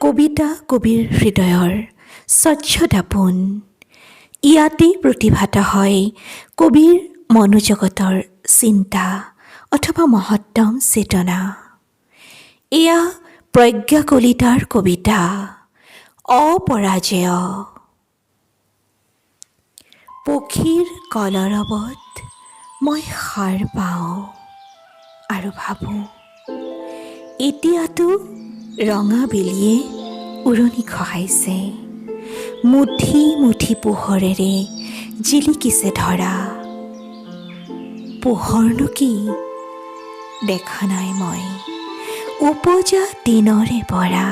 কবিতা কবিৰ হৃদয়ৰ স্বচ্ছ দাপোন। ইয়াতেই প্ৰতিভাত হয় কবিৰ মনোজগতৰ চিন্তা অথবা মহত্তম চেতনা। এয়া প্ৰজ্ঞা কলিতাৰ কবিতা অপৰাজেয়। পক্ষীৰ কলৰৱত মই সাৰ পাওঁ আৰু ভাবোঁ এতিয়াতো ৰঙা বেলিয়ে উৰণি খহাইছে, মুঠি মুঠি পোহৰেৰে জিলিকিছে ধৰা। পোহৰনো কি দেখা নাই মই উপজা দিনৰে পৰা।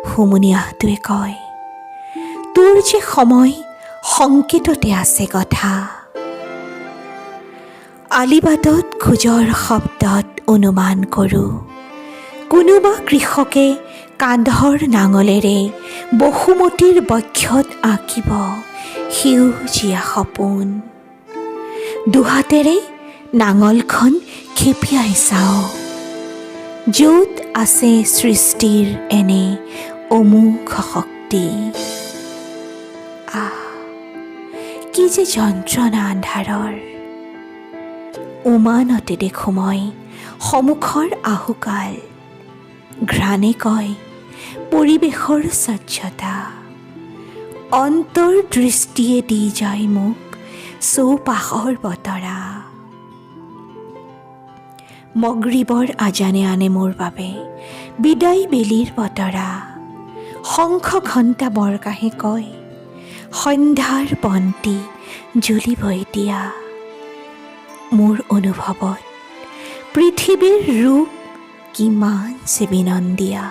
হুমুনিয়াহটোৱে কয় তোৰ যে সময় সংকেততে আছে কথা। আলিবাটত খোজৰ শব্দত অনুমান কৰোঁ কোনোবা কৃষকে কান্ধৰ নাঙলেৰে বসুমতীৰ বক্ষত আঁকিব সেউজীয়া সপোন। দুহাতেৰে নাঙলখন খেপিয়াই চাওঁ, য'ত আছে সৃষ্টিৰ এনে অমোঘ শক্তি। কি যে যন্ত্ৰণা আন্ধাৰৰ। উমানতে দেখোঁ মই সন্মুখৰ আহুকাল। ঘ্ৰাণে কয় পৰিৱেশৰ স্বচ্ছতা। অন্তৰ্দৃষ্টিয়ে দি যায় মোক চৌপাশৰ বতৰা। মগৰিবৰ আজানে আনে মোৰ বাবে বিদায় বেলিৰ বতৰা। শংখ ঘণ্টা বৰকাহে কয় সন্ধ্যাৰ বন্তি জ্বলিব এতিয়া। মোৰ অনুভৱত পৃথিৱীৰ ৰূপ কিমান যে বিনন্দীয়া।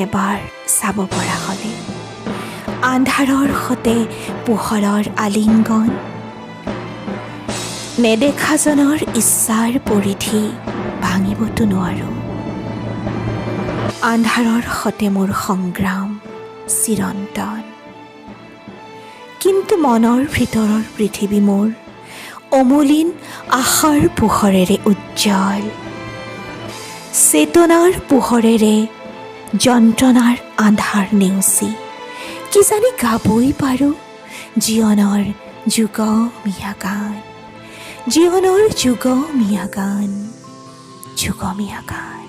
এবাৰ চাব পৰা হ'লে আন্ধাৰৰ সতে পোহৰৰ আলিংগন। নেদেখাজনৰ ইচ্ছাৰ পৰিধি ভাঙিবতো নোৱাৰোঁ। আন্ধাৰৰ সতে মোৰ সংগ্ৰাম চিৰন্তন। কিন্তু মনৰ ভিতৰৰ পৃথিৱী মোৰ অমলিন আশাৰ পোহৰেৰে উজ্জ্বল। চেতনাৰ পোহৰেৰে যন্ত্ৰণাৰ আন্ধাৰ নেওচি কিজানি গাবই পাৰোঁ জীৱনৰ যুগমীয়া গান, জীৱনৰ যুগমীয়া গান, যুগমীয়া গান।